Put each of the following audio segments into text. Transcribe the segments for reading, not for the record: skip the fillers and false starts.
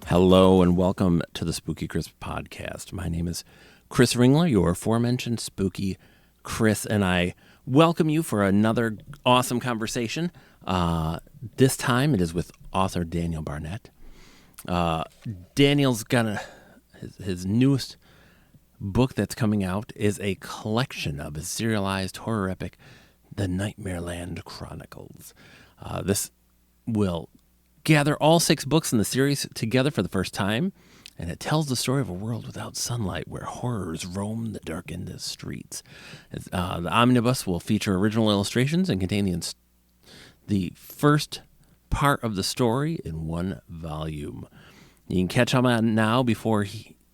Hello and welcome to the Spooky Chris podcast. My name is Chris Ringler, your aforementioned Spooky Chris, and I welcome you for another awesome conversation. This time it is with author Daniel Barnett. Daniel's got his newest book that's coming out is a collection of his serialized horror epic, The Nightmareland Chronicles. This will gather all 6 books in the series together for the first time, and it tells the story of a world without sunlight where horrors roam the darkened streets. The omnibus will feature original illustrations and contain the first part of the story in one volume. You can catch him on now before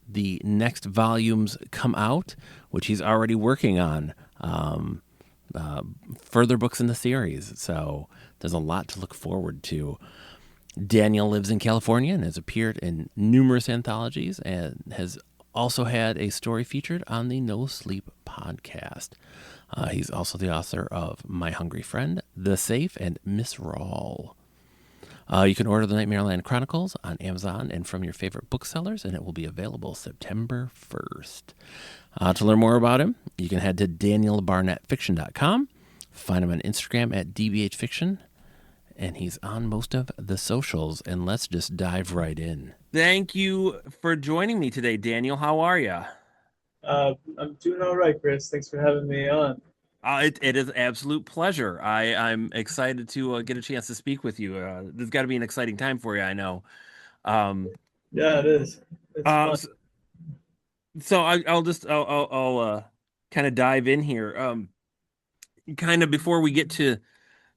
the next volumes come out, which he's already working on further books in the series. So there's a lot to look forward to. Daniel lives in California and has appeared in numerous anthologies and has also had a story featured on the No Sleep podcast. He's also the author of My Hungry Friend, The Safe, and Miss Rawl. You can order the Nightmareland Chronicles on Amazon and from your favorite booksellers, and it will be available September 1st. To learn more about him, you can head to danielbarnettfiction.com, find him on Instagram at dbhfiction, and he's on most of the socials. And let's just dive right in. Thank you for joining me today, Daniel. How are you? I'm doing all right, Chris. Thanks for having me on. It is an absolute pleasure. I'm excited to get a chance to speak with you. This has got to be an exciting time for you, I know. Um, Yeah, it is. It's uh, fun. so, I'll kind of dive in here. Kind of before we get to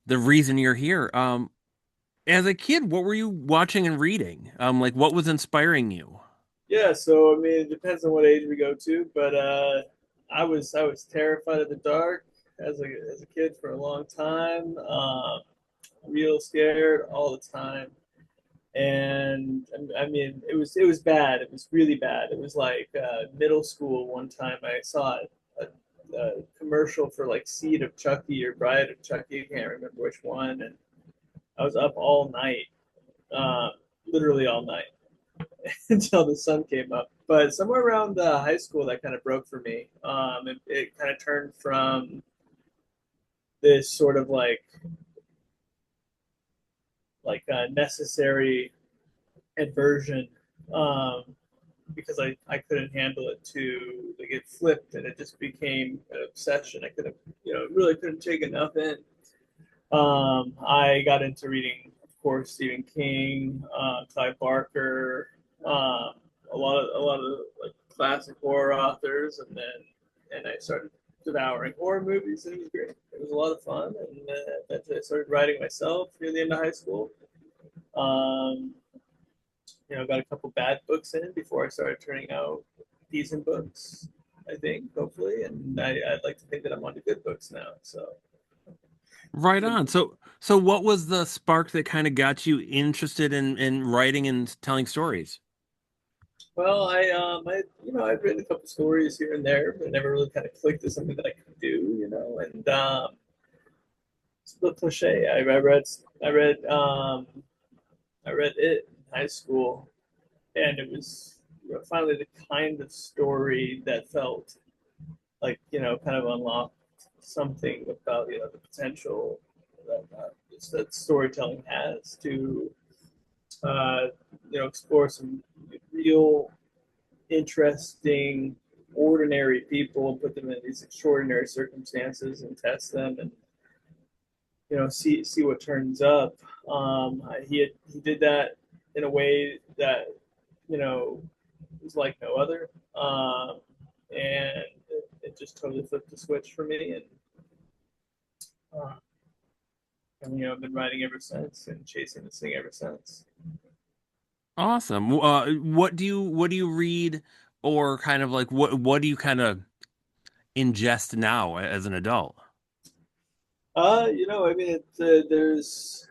the reason you're here. As a kid, what were you watching and reading? Like what was inspiring you? Yeah, so I mean, it depends on what age we go to, but I was terrified of the dark as a kid for a long time. Real scared all the time, and I mean, it was bad. It was really bad. It was like middle school. One time I saw a commercial for like Seed of Chucky or Bride of Chucky. I can't remember which one, and I was up all night, uh, literally all night until the sun came up. But somewhere around high school, that kind of broke for me. It kind of turned from this sort of necessary aversion, um, because I couldn't handle it, to like it flipped and it just became an obsession. I couldn't, really couldn't take enough in. I got into reading, of course, Stephen King, Clive Barker, a lot of like classic horror authors, and I started devouring horror movies, and it was great. It was a lot of fun, and I started writing myself near the end of high school. Um, got a couple bad books in before I started turning out decent books. I think, hopefully, and I'd like to think that I'm on to good books now. So. Right on. So what was the spark that kind of got you interested in writing and telling stories? Well, I've written a couple stories here and there, but it never really kind of clicked as something that I could do, And it's a little cliche. I read it in high school, and it was, finally the kind of story that felt like, kind of unlocked something about, the potential that storytelling has to, uh, explore some real interesting, ordinary people and put them in these extraordinary circumstances and test them, and see what turns up. He did that in a way that you know was like no other, and it just totally flipped the switch for me. Uh, and I've been writing ever since and chasing this thing ever since. Awesome. What do you read, or kind of like what do you kind of ingest now as an adult? I mean, there's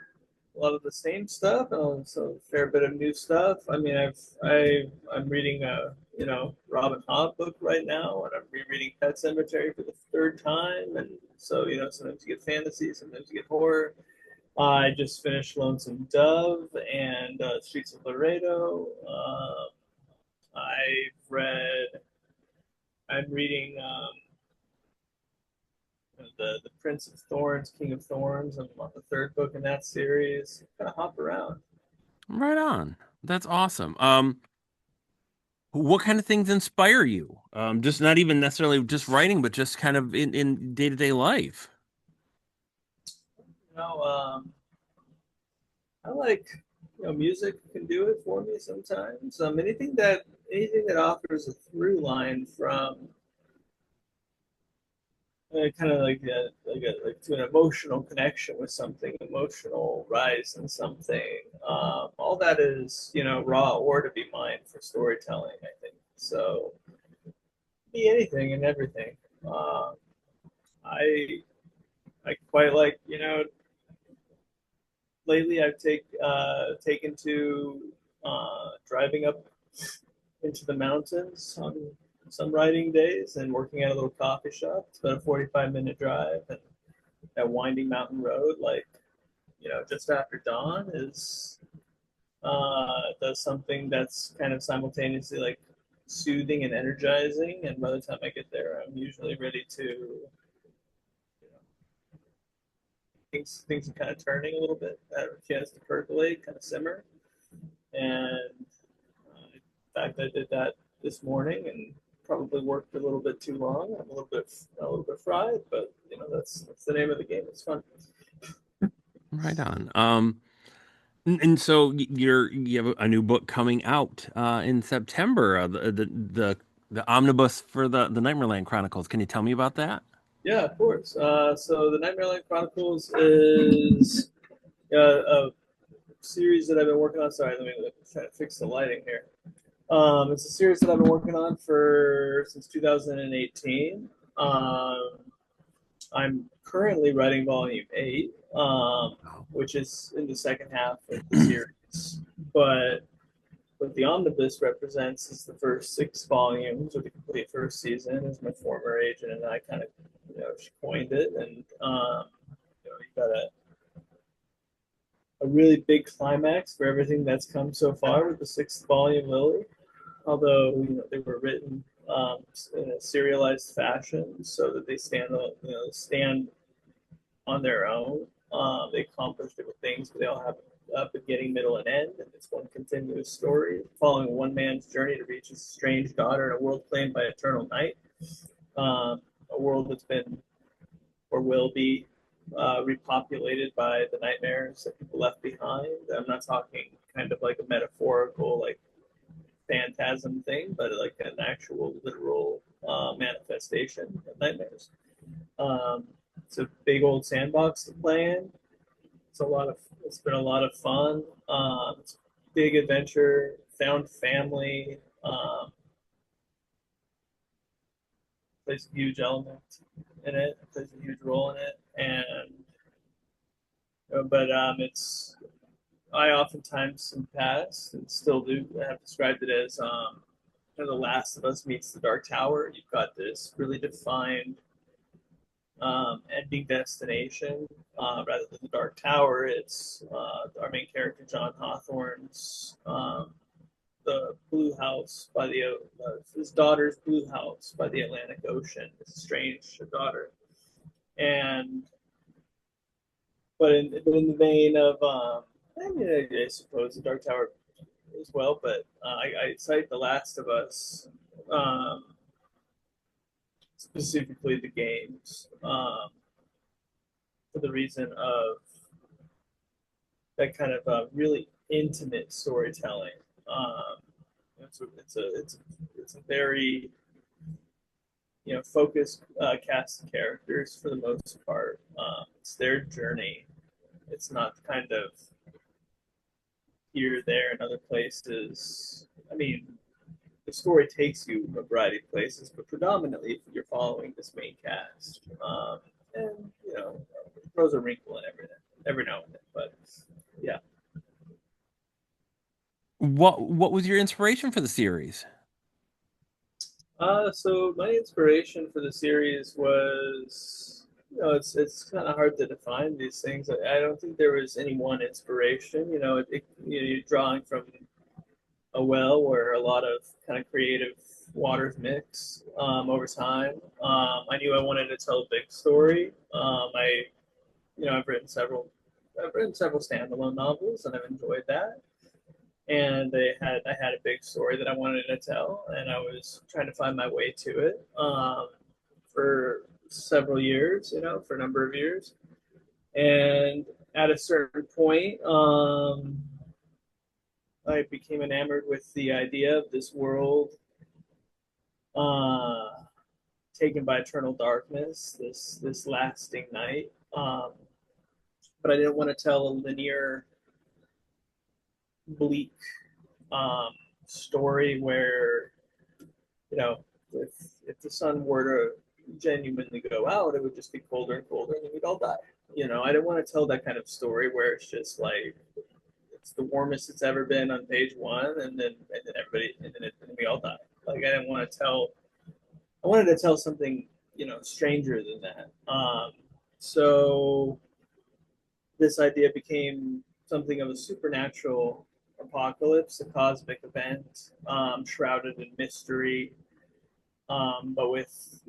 a lot of the same stuff, and also a fair bit of new stuff. I mean, I'm reading a Robin Hobb book right now, and I'm rereading Pet Cemetery for the third time. And so sometimes you get fantasy, sometimes you get horror. I just finished Lonesome Dove and Streets of Laredo. I've read. I'm reading the Prince of Thorns, King of Thorns. I'm on the third book in that series. Kind of hop around. Right on. That's awesome. What kind of things inspire you? Just not even necessarily just writing, but just kind of in day-to-day life. You know, I like music can do it for me sometimes. Anything that offers a through line from kind of like to an emotional connection with something, emotional rise in something. All that is raw ore to be mined for storytelling. I think so. Be anything and everything. Um, I I quite like lately I've taken to driving up into the mountains on some riding days and working at a little coffee shop. It's about a 45-minute drive, and that winding mountain road, like just after dawn, is does something that's kind of simultaneously like soothing and energizing. And by the time I get there, I'm usually ready to things are kind of turning a little bit. I have a chance to percolate, kind of simmer, and in fact, I did that this morning and probably worked a little bit too long. I'm a little bit fried, but that's the name of the game. It's fun. Right on. And so you have a new book coming out in September, the omnibus for the Nightmareland Chronicles. Can you tell me about that? Yeah, of course. So the Nightmare Chronicles is a series that I've been working on. Sorry, let me try to fix the lighting here. It's a series that I've been working on for since 2018. I'm currently writing volume 8, which is in the second half of the series. But what the omnibus represents is the first 6 volumes of the complete first season. As my former agent and I kind of, she coined it, and you got a really big climax for everything that's come so far with the sixth volume Lily. Although they were written in a serialized fashion, so that they stand on their own. They accomplish different things, but they all have a beginning, middle, and end, and it's one continuous story following one man's journey to reach his strange daughter in a world claimed by eternal night, a world that's been or will be repopulated by the nightmares that people left behind. I'm not talking kind of like a metaphorical, like phantasm thing, but like an actual literal manifestation of nightmares. Um, it's a big old sandbox to play in. It's been a lot of fun. It's a big adventure, found family. Plays a huge element in it. It plays a huge role in it, and but it's I oftentimes in the past and still do have described it as The Last of Us meets the Dark Tower. You've got this really defined ending destination. Rather than the Dark Tower, it's our main character, John Hawthorne's the blue house by his daughter's blue house by the Atlantic Ocean. His strange daughter, and but in the vein of I suppose the Dark Tower as well, but I cite The Last of Us, um, specifically the games, for the reason of that kind of really intimate storytelling. Um, it's a very focused cast of characters for the most part. It's their journey. It's not kind of here, there, and other places. I mean, the story takes you a variety of places, but predominantly you're following this main cast. And throws a wrinkle in every now and then. But yeah. What was your inspiration for the series? So my inspiration for the series was it's kind of hard to define these things. I don't think there was any one inspiration. You're drawing from a well where a lot of kind of creative waters mix over time. I knew I wanted to tell a big story. I've written several standalone novels, and I've enjoyed that. And I had a big story that I wanted to tell, and I was trying to find my way to it for several years, for a number of years. And at a certain point, I became enamored with the idea of this world uh, taken by eternal darkness, this lasting night. But I didn't want to tell a linear, bleak um, story where if the sun were to genuinely go out, it would just get colder and colder, and then we'd all die. I didn't want to tell that kind of story where it's just like it's the warmest it's ever been on page one, and then everybody and then we all die. Like I didn't want to tell. I wanted to tell something stranger than that. So this idea became something of a supernatural apocalypse, a cosmic event, shrouded in mystery, but with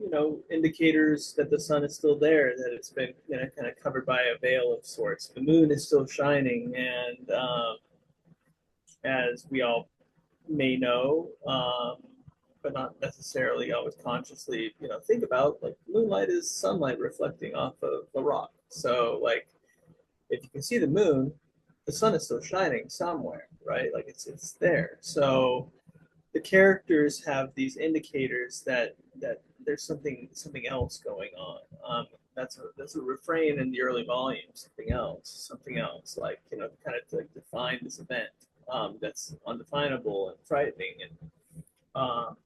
indicators that the sun is still there, that it's been kind of covered by a veil of sorts. The moon is still shining, and as we all may know, but not necessarily always consciously, think about, like moonlight is sunlight reflecting off of a rock. So like if you can see the moon, the sun is still shining somewhere, right? Like it's there. So the characters have these indicators that there's something else going on. That's a refrain in the early volumes. Something else, like kind of to like define this event that's undefinable and frightening. And of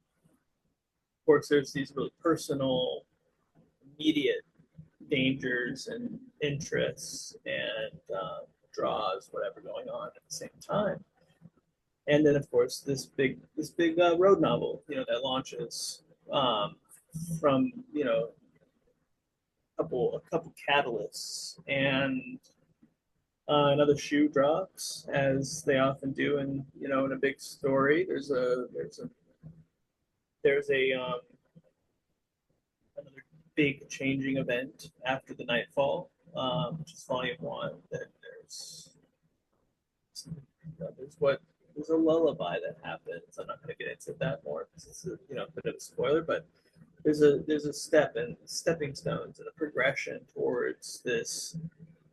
course, there's these really personal, immediate dangers and interests and draws, whatever going on at the same time. And then, of course, this big road novel, that launches um, from a couple catalysts, and another shoe drops, as they often do in a big story. There's a another big changing event after the nightfall, which is volume one. Then there's a lullaby that happens. I'm not going to get into that more because it's a bit of a spoiler, but there's a stepping stones and a progression towards this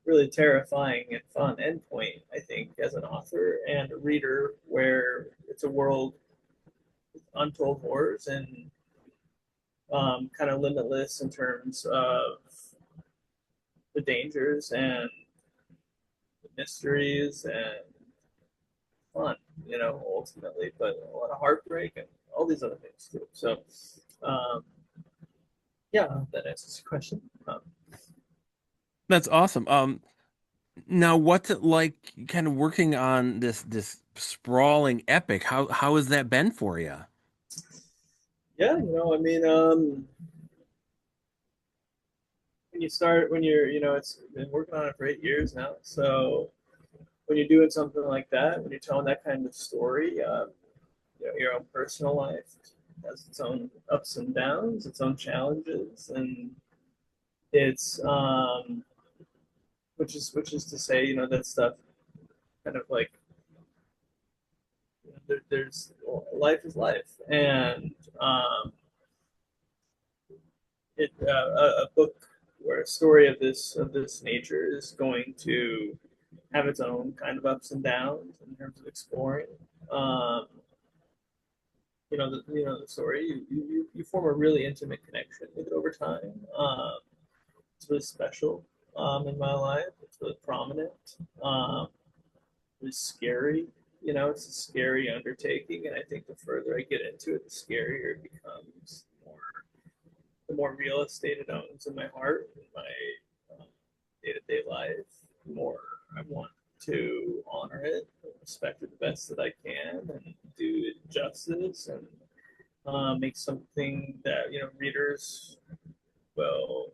really terrifying and fun endpoint, I think, as an author and a reader, where it's a world with untold horrors and kind of limitless in terms of the dangers and the mysteries and fun, ultimately, but a lot of heartbreak and all these other things too. So, um, yeah, that answers the question. That's awesome. Now what's it like kind of working on this sprawling epic? How has that been for you? Yeah, I mean, when you're, it's been working on it for 8 years now. So when you're doing something like that, when you're telling that kind of story, your own personal life has its own ups and downs, its own challenges, and it's which is to say, that stuff kind of like there's life is life, and a book where a story of this nature is going to have its own kind of ups and downs in terms of exploring. Um, the story. You form a really intimate connection with it over time. It's really special in my life. It's really prominent. Um, it's scary. It's a scary undertaking, and I think the further I get into it, the scarier it becomes. The more real estate it owns in my heart, in my day-to-day life, the more I want to honor it, respect it the best that I can, and do it justice, and make something that readers will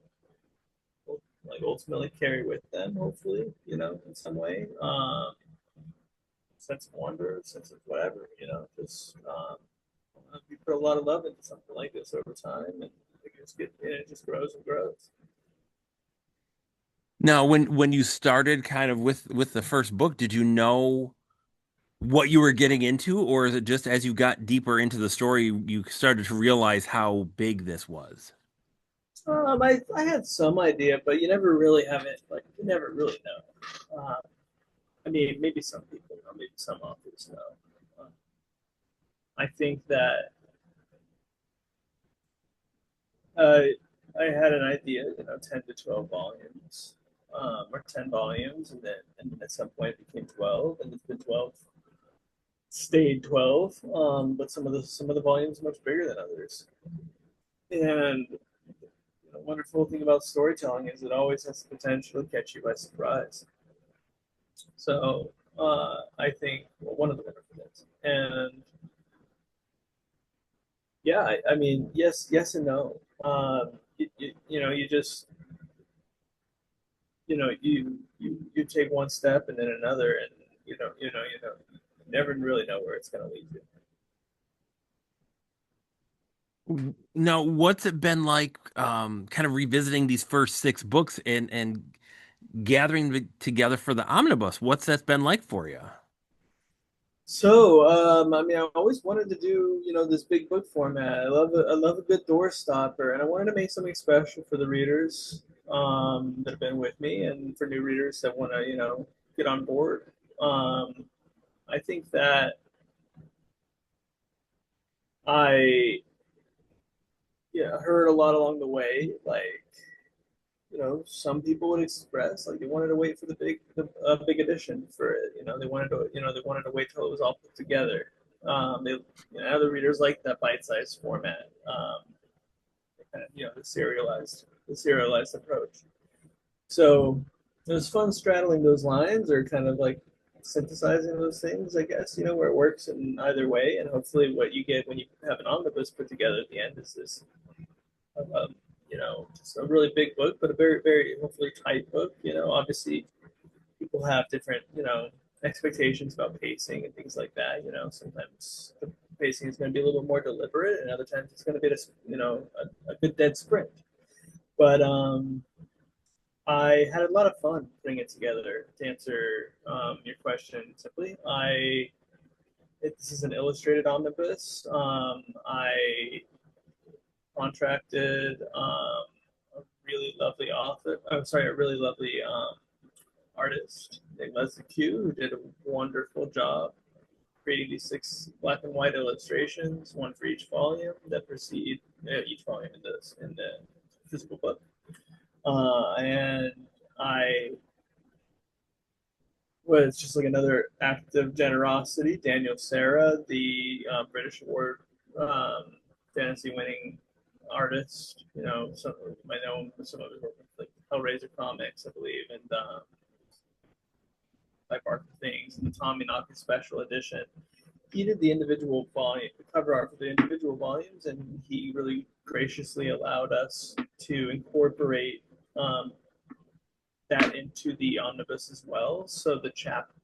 like ultimately carry with them, hopefully, in some way. Sense of wonder, sense of whatever, just you put a lot of love into something like this over time, and it just grows and grows. Now, when you started kind of with the first book, did you know what you were getting into, or is it just as you got deeper into the story, you started to realize how big this was? I had some idea, but you never really have it. Like you never really know. I mean, maybe some people know, maybe some authors know. I think that uh, I had an idea, 10 to 12 volumes, or 10 volumes, and at some point it became 12, and it's been 12, stayed 12. But some of the volumes are much bigger than others, and the wonderful thing about storytelling is it always has the potential to catch you by surprise. So I think one of the wonderful things, and yeah, I mean, yes and no. You just you take one step and then another, and you never really know where it's going to lead you. Now, what's it been like, kind of revisiting these first six books and gathering together for the omnibus? What's that been like for you? So, I mean, I always wanted to do, this big book format. I love a good door stopper, and I wanted to make something special for the readers that have been with me, and for new readers that want to, get on board. I think that I, yeah, heard a lot along the way, like some people would express like they wanted to wait for the big edition for it. They wanted to wait till it was all put together. Other readers like that bite-sized format. Kind of, the serialized approach. So it was fun straddling those lines, or kind of like synthesizing those things, I guess, where it works in either way. And hopefully, what you get when you have an omnibus put together at the end is this just a really big book, but a very, very hopefully tight book. Obviously people have different, expectations about pacing and things like that. Sometimes the pacing is going to be a little more deliberate, and other times it's going to be a good dead sprint. But I had a lot of fun putting it together. To answer your question simply, this is an illustrated omnibus. I contracted a really lovely author. I'm sorry, a really lovely artist named Leslie Q, who did a wonderful job creating these 6 black and white illustrations, one for each volume that precede each volume in the physical book. And I was just like another act of generosity. Daniel Sarah, the British Award um, fantasy winning artist, some I know some of his work with like Hellraiser comics, I believe, and Type Art for Things, and the Tommyknocker special edition. He did the cover art for the individual volumes, and he really graciously allowed us to incorporate that into the omnibus as well. So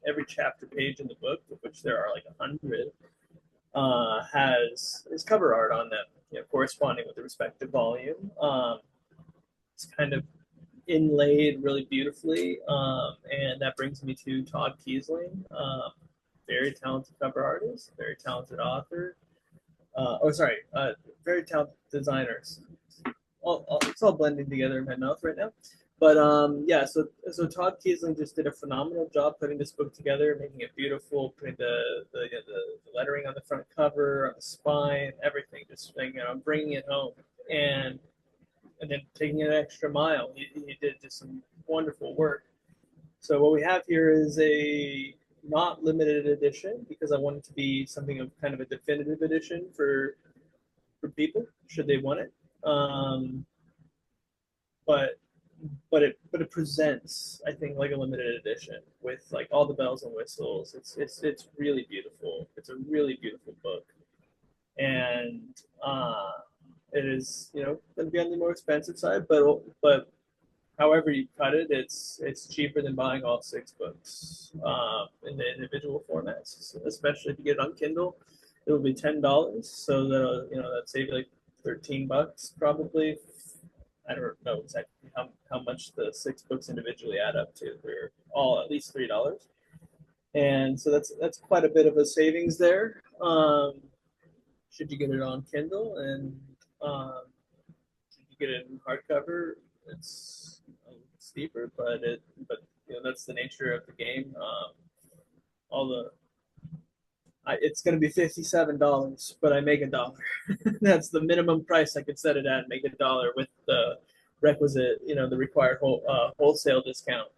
every chapter page in the book, of which there are like 100, has his cover art on them, corresponding with the respective volume. It's kind of inlaid really beautifully, and that brings me to Todd Kiesling, very talented cover artist, very talented author. Very talented designers. It's all blending together in my mouth right now. But yeah, so Todd Kiesling just did a phenomenal job putting this book together, making it beautiful, putting the lettering on the front cover, on the spine, everything, just bringing it home, and then taking an extra mile. He did just some wonderful work. So what we have here is a not limited edition, because I want it to be something of kind of a definitive edition for people should they want it. But but it presents, I think, like a limited edition with like all the bells and whistles. It's really beautiful. It's a really beautiful book, and it is going to be on the more expensive side, but however you cut it, it's cheaper than buying all 6 books in the individual formats. So especially if you get it on Kindle, it will be $10. So that that save you like $13 probably. I don't know exactly how much the 6 books individually add up to. They're all at least $3, and so that's quite a bit of a savings there. Should you get it on Kindle, and should you get it in hardcover, it's steeper, but that's the nature of the game. All the it's going to be $57, but I make $1. That's the minimum price I could set it at, and make $1 with the requisite, the required wholesale discount,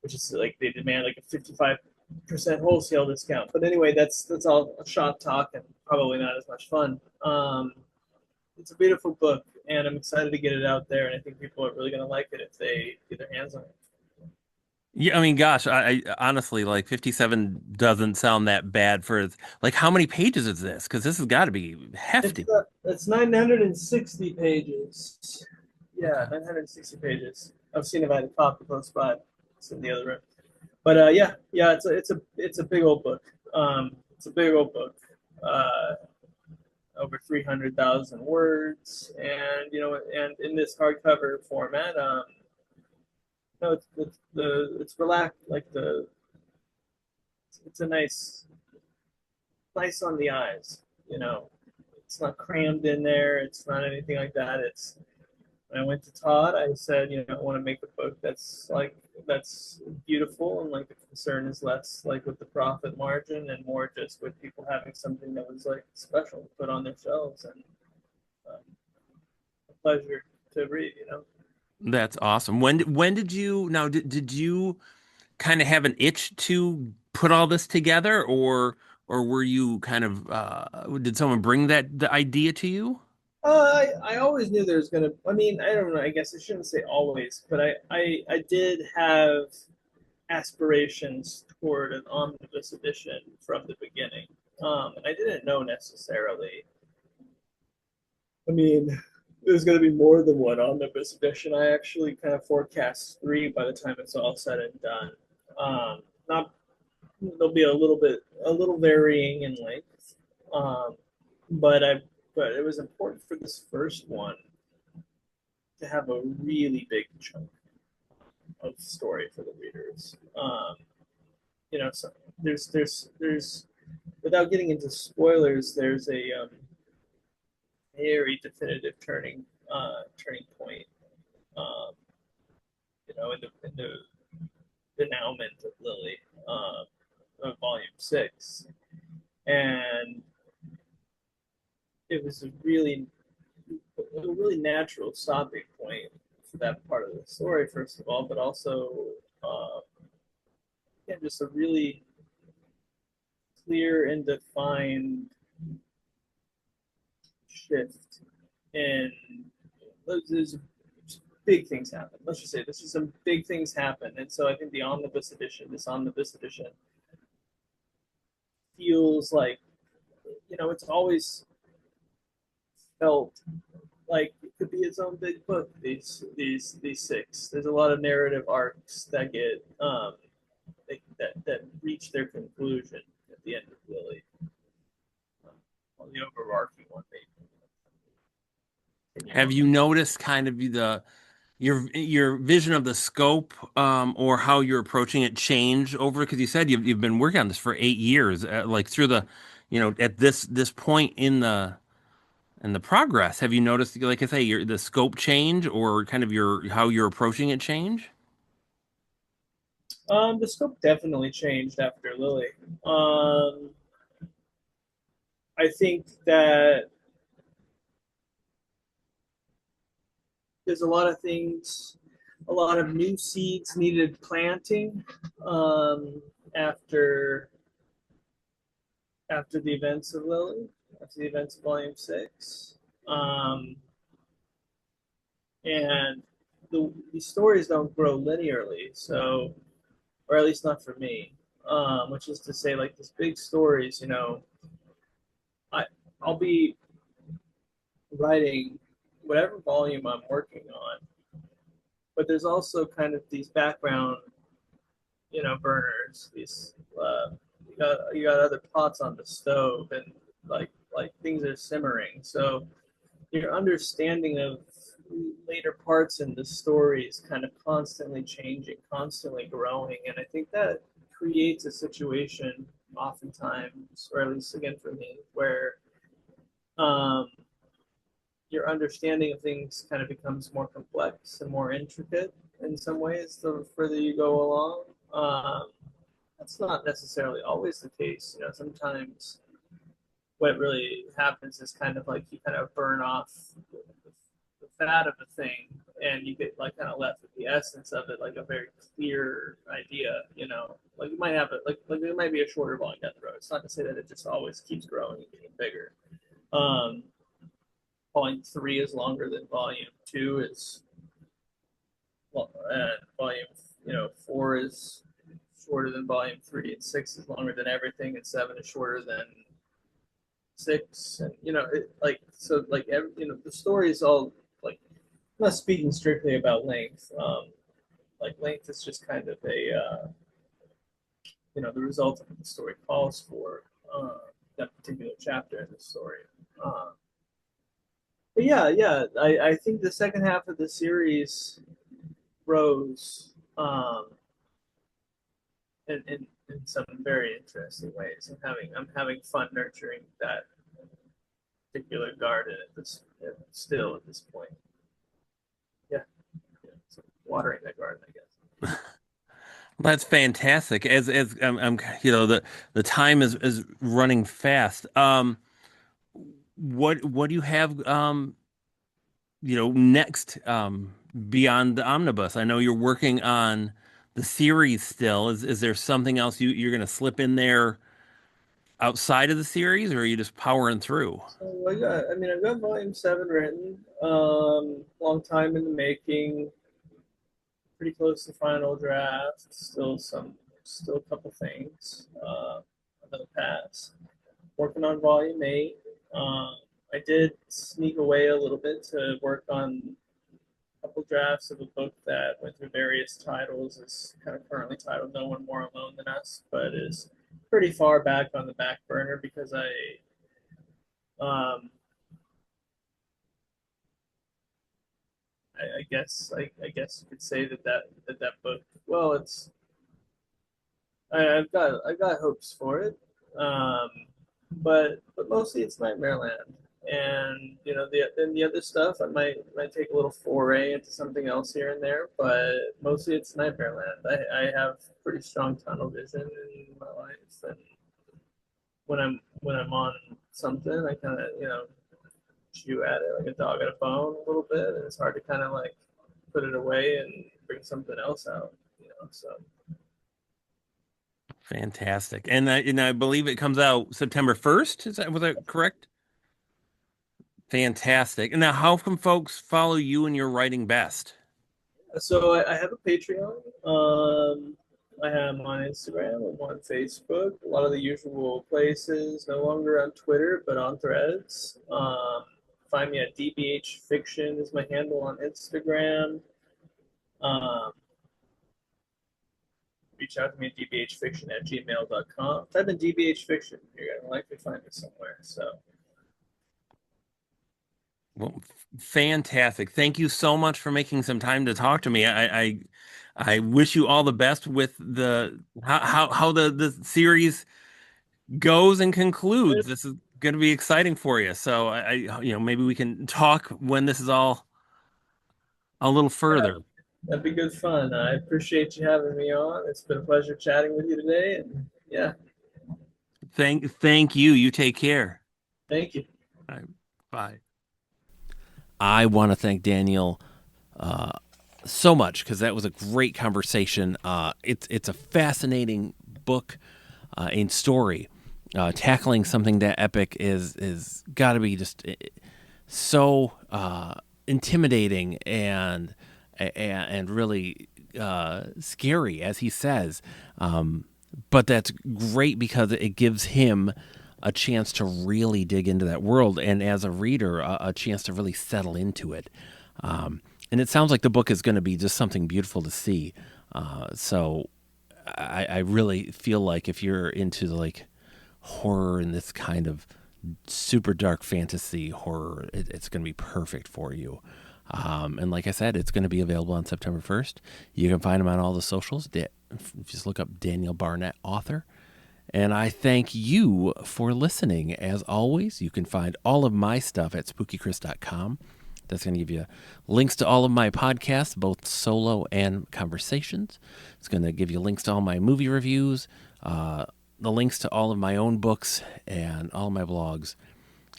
which is like they demand like a 55% wholesale discount. But anyway, that's all shop talk and probably not as much fun. It's a beautiful book, and I'm excited to get it out there, and I think people are really going to like it if they get their hands on it. Yeah, I mean, gosh, I honestly like 57 doesn't sound that bad for like how many pages is this? Because this has got to be hefty. It's 960 pages. Yeah, Okay. 960 pages. I've seen if I had a copy close by. It's in the other room. But yeah, it's a big old book. It's a big old book. Uh, Over 300,000 words, and and in this hardcover format, it's relaxed, like it's a nice on the eyes. It's not crammed in there. It's not anything like that. It's When I went to Todd, I said, I want to make a book that's beautiful, and like the concern is less like with the profit margin and more just with people having something that was like special to put on their shelves, and um, a pleasure to read. That's awesome. When did you now did you kind of have an itch to put all this together, or were you kind of did someone bring the idea to you? I always knew there was gonna. I mean, I don't know. I guess I shouldn't say always, but I did have aspirations toward an omnibus edition from the beginning, and I didn't know necessarily. I mean, there's going to be more than one omnibus edition. I actually kind of forecast three by the time it's all said and done. Not There'll be a little varying in length, um, but but it was important for this first one to have a really big chunk of story for the readers. So there's without getting into spoilers, there's a very definitive turning point. Um, in the denouement of Lily, of Volume 6, and it was a really natural stopping point for that part of the story, first of all, but also again, just a really clear and defined shift in there's big things happen. Let's just say this is some big things happen, and so I think this omnibus edition, feels like it's always felt like it could be its own big book. These 6. There's a lot of narrative arcs that get that reach their conclusion at the end of Lily. On the overarching one, maybe. Have you noticed kind of your vision of the scope or how you're approaching it change over? Because you said you've been working on this for 8 years, like through the, at this point in the progress. Have you noticed, like I say, the scope change or kind of your how you're approaching it change? The scope definitely changed after Lily. Um, I think that there's a lot of things, a lot of new seeds needed planting um, after after the events of Lily, after the events of Volume 6, um, and the stories don't grow linearly, so or at least not for me. Which is to say, like these big stories, I I'll be writing whatever volume I'm working on. But there's also kind of these background, burners. These you got other pots on the stove, and like things are simmering. So your understanding of later parts in the story is kind of constantly changing, constantly growing, and I think that creates a situation oftentimes, or at least again for me, where um, your understanding of things kind of becomes more complex and more intricate in some ways the further you go along. That's not necessarily always the case. Sometimes what really happens is kind of like you kind of burn off the fat of the thing, and you get like kind of left with the essence of it, like a very clear idea. Like you might have it, like there might be a shorter volume down the road. It's not to say that it just always keeps growing and getting bigger. Um, Volume 3 is longer than Volume 2 is, well, and Volume 4 is shorter than Volume 3, and 6 is longer than everything, and 7 is shorter than 6, and the story is all like, I'm not speaking strictly about length. Like length is just kind of a the result of what the story calls for, that particular chapter in the story. Uh, but yeah, I think the second half of the series grows, in some very interesting ways. I'm having fun nurturing that particular garden still at this point. Yeah, yeah. So watering that garden, I guess. That's fantastic. As the time is running fast. What do you have next beyond the omnibus? I know you're working on the series still. Is there something else you're going to slip in there outside of the series, or are you just powering through? So I've got Volume 7 written. Long time in the making. Pretty close to final draft. Still a couple things in the past. Working on Volume 8. I did sneak away a little bit to work on a couple drafts of a book that went through various titles. It's kind of currently titled "No One More Alone Than Us," but is pretty far back on the back burner because um, I guess you could say that book. Well, I've got hopes for it, um, but mostly it's Nightmareland, and the other stuff I might take a little foray into something else here and there, but mostly it's Nightmareland. I have pretty strong tunnel vision in my life, and when I'm on something, I kind of chew at it like a dog at a bone a little bit, and it's hard to kind of like put it away and bring something else out. So Fantastic. And I believe it comes out September 1st. Was that correct? Fantastic. And now how can folks follow you and your writing best? I have a Patreon. I am on Instagram. I'm on Facebook. A lot of the usual places. No longer on Twitter, but on Threads. Find me at DBH Fiction is my handle on Instagram. Um, Reach out to me at dbhfiction@gmail.com. Type in DBH Fiction. You're going to likely find me somewhere. So, Well, fantastic. Thank you so much for making some time to talk to me. I wish you all the best with the how the series goes and concludes. This is going to be exciting for you. So maybe we can talk when this is all a little yeah, further. that'd be good fun. I appreciate you having me on. It's been a pleasure chatting with you today. And yeah, Thank you. You take care. thank you. All right, bye. I want to thank Daniel so much because that was a great conversation. It's a fascinating book and story. Tackling something that epic is got to be just so intimidating and really scary, as he says. But that's great because it gives him a chance to really dig into that world, and as a reader, a chance to really settle into it. And it sounds like the book is going to be just something beautiful to see. So I really feel like if you're into like horror and this kind of super dark fantasy horror, it's going to be perfect for you. And like I said, it's going to be available on September 1st. You can find them on all the socials. Just look up Daniel Barnett, author. And I thank you for listening. As always, you can find all of my stuff at spookychris.com. That's going to give you links to all of my podcasts, both solo and conversations. It's going to give you links to all my movie reviews, the links to all of my own books, and all of my blogs.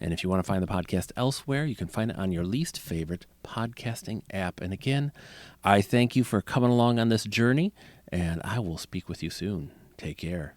And if you want to find the podcast elsewhere, you can find it on your least favorite podcasting app. And again, I thank you for coming along on this journey, and I will speak with you soon. Take care.